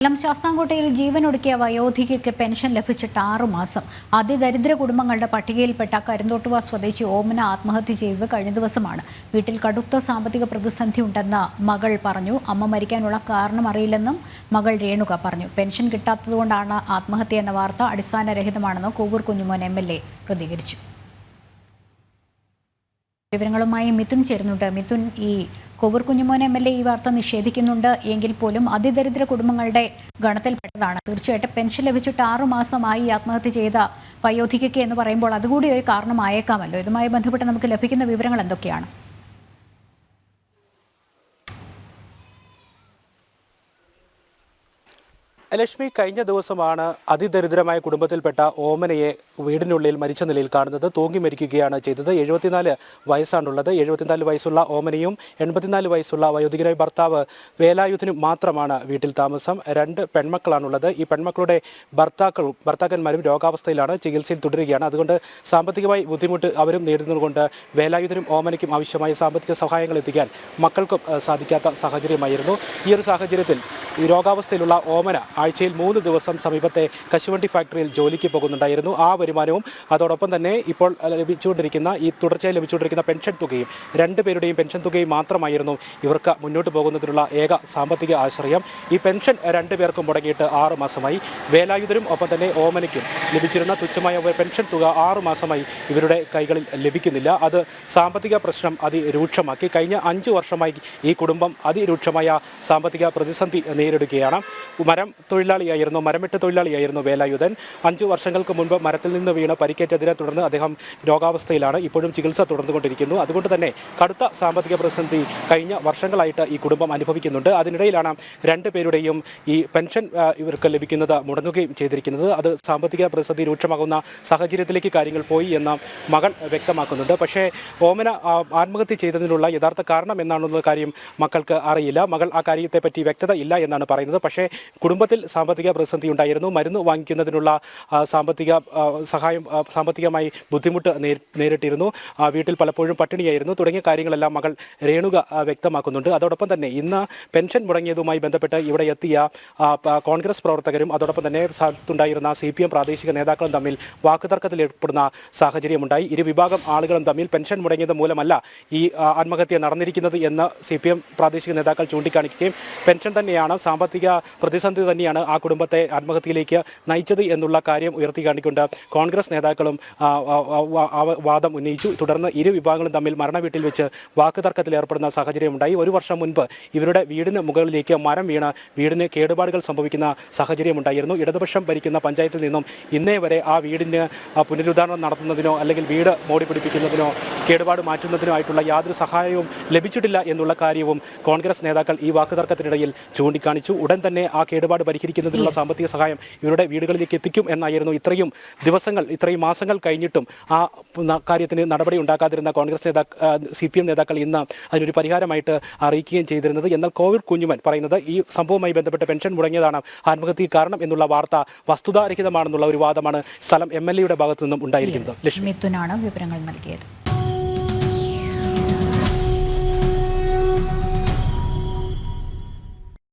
ശാസ്താംകോട്ടയിൽ ജീവനൊടുക്കിയ വയോധികയ്ക്ക് പെൻഷൻ ലഭിച്ചിട്ട് 6 മാസം. അതിദരിദ്ര കുടുംബങ്ങളുടെ പട്ടികയിൽപ്പെട്ട കരിന്തോട്ടുവ സ്വദേശി ഓമന ആത്മഹത്യ ചെയ്തത് കഴിഞ്ഞ ദിവസമാണ്. വീട്ടിൽ കടുത്ത സാമ്പത്തിക പ്രതിസന്ധി ഉണ്ടെന്ന് മകൾ പറഞ്ഞു. അമ്മ മരിക്കാനുള്ള കാരണം അറിയില്ലെന്നും മകൾ രേണുക പറഞ്ഞു. പെൻഷൻ കിട്ടാത്തതുകൊണ്ടാണ് ആത്മഹത്യ എന്ന വാർത്ത അടിസ്ഥാനരഹിതമാണെന്ന് കോവൂർ കുഞ്ഞുമോൻ MLA പ്രതികരിച്ചു. വിവരങ്ങളുമായി മിഥുൻ ചേരുന്നുണ്ട്. മിഥുൻ, ഈ കോവൂർ കുഞ്ഞുമോൻ MLA ഈ വാർത്ത നിഷേധിക്കുന്നുണ്ട് എങ്കിൽ പോലും അതിദരിദ്ര കുടുംബങ്ങളുടെ ഗണത്തിൽപ്പെട്ടതാണ്. തീർച്ചയായിട്ടും പെൻഷൻ ലഭിച്ചിട്ട് 6 മാസമായി ആത്മഹത്യ ചെയ്ത വയോധികയ്ക്ക് എന്ന് പറയുമ്പോൾ അതുകൂടി ഒരു കാരണമായേക്കാമല്ലോ. ഇതുമായി ബന്ധപ്പെട്ട് നമുക്ക് ലഭിക്കുന്ന വിവരങ്ങൾ എന്തൊക്കെയാണ്? ലക്ഷ്മി, കഴിഞ്ഞ ദിവസമാണ് അതിദരിദ്രമായ കുടുംബത്തിൽപ്പെട്ട ഓമനയെ വീടിനുള്ളിൽ മരിച്ച നിലയിൽ കാണുന്നത്. തൂങ്ങി മരിക്കുകയാണ് ചെയ്തത്. 74 വയസ്സാണുള്ളത്. 74 വയസ്സുള്ള ഓമനയും 84 വയസ്സുള്ള വയോധികനായ ഭർത്താവ് വേലായുധനും മാത്രമാണ് വീട്ടിൽ താമസം. 2 പെൺമക്കളാണുള്ളത്. ഈ പെൺമക്കളുടെ ഭർത്താക്കന്മാരും രോഗാവസ്ഥയിലാണ്, ചികിത്സയിൽ തുടരുകയാണ്. അതുകൊണ്ട് സാമ്പത്തികമായി ബുദ്ധിമുട്ട് അവരും നേരിടുന്നതുകൊണ്ട് വേലായുധനും ഓമനയ്ക്കും ആവശ്യമായ സാമ്പത്തിക സഹായങ്ങൾ എത്തിക്കാൻ മക്കൾക്കും സാധിക്കാത്ത സാഹചര്യമായിരുന്നു. ഈ ഒരു സാഹചര്യത്തിൽ ഈ രോഗാവസ്ഥയിലുള്ള ഓമന ആഴ്ചയിൽ 3 ദിവസം സമീപത്തെ കശുവണ്ടി ഫാക്ടറിയിൽ ജോലിക്ക് പോകുന്നുണ്ടായിരുന്നു. ആ വരുമാനവും അതോടൊപ്പം തന്നെ ഇപ്പോൾ തുടർച്ചയായി ലഭിച്ചുകൊണ്ടിരിക്കുന്ന പെൻഷൻ തുകയും 2 പേരുടെയും പെൻഷൻ തുകയും മാത്രമായിരുന്നു ഇവർക്ക് മുന്നോട്ട് പോകുന്നതിനുള്ള ഏക സാമ്പത്തിക ആശ്രയം. ഈ പെൻഷൻ 2 പേർക്കും മുടങ്ങിയിട്ട് 6 മാസമായി. വേലായുധനും ഒപ്പം തന്നെ ഓമനയ്ക്കും ലഭിച്ചിരുന്ന തുച്ഛമായ പെൻഷൻ തുക 6 മാസമായി ഇവരുടെ കൈകളിൽ ലഭിക്കുന്നില്ല. അത് സാമ്പത്തിക പ്രശ്നം അതിരൂക്ഷമാക്കി. കഴിഞ്ഞ 5 വർഷമായി ഈ കുടുംബം അതിരൂക്ഷമായ സാമ്പത്തിക പ്രതിസന്ധി നേരിടുകയാണ്. മരംവെട്ട് തൊഴിലാളിയായിരുന്നു വേലായുധൻ. 5 വർഷങ്ങൾക്ക് മുൻപ് മരത്തിൽ നിന്ന് വീണ് പരിക്കേറ്റതിനെ തുടർന്ന് അദ്ദേഹം രോഗാവസ്ഥയിലാണ്. ഇപ്പോഴും ചികിത്സ തുടർന്നുകൊണ്ടിരിക്കുന്നു. അതുകൊണ്ട് തന്നെ കടുത്ത സാമ്പത്തിക പ്രതിസന്ധി കഴിഞ്ഞ വർഷങ്ങളായിട്ട് ഈ കുടുംബം അനുഭവിക്കുന്നുണ്ട്. അതിനിടയിലാണ് 2 പേരുടെയും ഈ പെൻഷൻ ഇവർക്ക് ലഭിക്കുന്നത് മുടങ്ങുകയും ചെയ്തിരിക്കുന്നത്. അത് സാമ്പത്തിക പ്രതിസന്ധി രൂക്ഷമാകുന്ന സാഹചര്യത്തിലേക്ക് കാര്യങ്ങൾ പോയി എന്ന് മകൾ വ്യക്തമാക്കുന്നുണ്ട്. പക്ഷേ ഓമന ആത്മഹത്യ ചെയ്തതിനുള്ള യഥാർത്ഥ കാരണം എന്നാണെന്നുള്ള കാര്യം മക്കൾക്ക് അറിയില്ല. മകൾ ആ കാര്യത്തെപ്പറ്റി വ്യക്തത ഇല്ല എന്നാണ് പറയുന്നത്. പക്ഷേ കുടുംബത്തിൽ സാമ്പത്തിക പ്രതിസന്ധി ഉണ്ടായിരുന്നു. മരുന്ന് വാങ്ങിക്കുന്നതിനുള്ള സാമ്പത്തികമായി ബുദ്ധിമുട്ട് നേരിട്ടിരുന്നു. വീട്ടിൽ പലപ്പോഴും പട്ടിണിയായിരുന്നു. തുടങ്ങിയ കാര്യങ്ങളെല്ലാം മകൾ രേണുക വ്യക്തമാക്കുന്നുണ്ട്. അതോടൊപ്പം തന്നെ ഇന്ന് പെൻഷൻ മുടങ്ങിയതുമായി ബന്ധപ്പെട്ട് ഇവിടെ എത്തിയ കോൺഗ്രസ് പ്രവർത്തകരും അതോടൊപ്പം തന്നെ സ്ഥലത്തുണ്ടായിരുന്ന CPM പ്രാദേശിക നേതാക്കളും തമ്മിൽ വാക്കുതർക്കത്തിൽ ഏർപ്പെടുന്ന സാഹചര്യമുണ്ടായി. ഇരുവിഭാഗം ആളുകളും തമ്മിൽ പെൻഷൻ മുടങ്ങിയത് മൂലമല്ല ഈ ആത്മഹത്യ നടന്നിരിക്കുന്നത് എന്ന് CPM പ്രാദേശിക നേതാക്കൾ ചൂണ്ടിക്കാണിക്കുകയും പെൻഷൻ തന്നെയാണ്, സാമ്പത്തിക പ്രതിസന്ധി തന്നെയാണ് ആ കുടുംബത്തെ ആത്മഹത്യയിലേക്ക് നയിച്ചത് എന്നുള്ള കാര്യം ഉയർത്തി കാണിക്കൊണ്ട് കോൺഗ്രസ് നേതാക്കളും വാദം ഉന്നയിച്ചു. തുടർന്ന് ഇരു വിഭാഗങ്ങളും തമ്മിൽ മരണവീട്ടിൽ വെച്ച് വാക്കുതർക്കത്തിൽ ഏർപ്പെടുന്ന സാഹചര്യമുണ്ടായി. 1 വർഷം മുൻപ് ഇവരുടെ വീടിന് മുകളിലേക്ക് മരം വീണ് വീടിന് കേടുപാടുകൾ സംഭവിക്കുന്ന സാഹചര്യമുണ്ടായിരുന്നു. ഇടതുപക്ഷം ഭരിക്കുന്ന പഞ്ചായത്തിൽ നിന്നും ഇന്നേ വരെ ആ വീടിന് പുനരുദ്ധാരണം നടത്തുന്നതിനോ അല്ലെങ്കിൽ വീട് മോടി പിടിപ്പിക്കുന്നതിനോ കേടുപാട് മാറ്റുന്നതിനോ ആയിട്ടുള്ള യാതൊരു സഹായവും ലഭിച്ചിട്ടില്ല എന്നുള്ള കാര്യവും കോൺഗ്രസ് നേതാക്കൾ ഈ വാക്കുതർക്കത്തിനിടയിൽ ചൂണ്ടിക്കാണിച്ചു. ഉടൻ തന്നെ ആ കേടുപാട് പരിഹരിക്കുന്നതിനുള്ള സാമ്പത്തിക സഹായം ഇവരുടെ വീടുകളിലേക്ക് എത്തിക്കും എന്നായിരുന്നു ഇത്രയും മാസങ്ങൾ കഴിഞ്ഞിട്ടും ആ കാര്യത്തിന് നടപടി ഉണ്ടാക്കാതിരുന്ന കോൺഗ്രസ് CPM നേതാക്കൾ ഇന്ന് അതിനൊരു പരിഹാരമായിട്ട് അറിയിക്കുകയും ചെയ്തിരുന്നത്. എന്നാൽ കോവൂർ കുഞ്ഞുമോൻ പറയുന്നത് ഈ സംഭവവുമായി ബന്ധപ്പെട്ട് പെൻഷൻ മുടങ്ങിയതാണ് ആത്മഹത്യക്ക് കാരണം എന്നുള്ള വാർത്ത വസ്തുതാരഹിതമാണെന്നുള്ള ഒരു വാദമാണ് സ്ഥലം MLA യുടെ ഭാഗത്തു നിന്നും ഉണ്ടായിരിക്കുന്നത്. മിഥുനാണ് വിവരങ്ങൾ നൽകിയത്.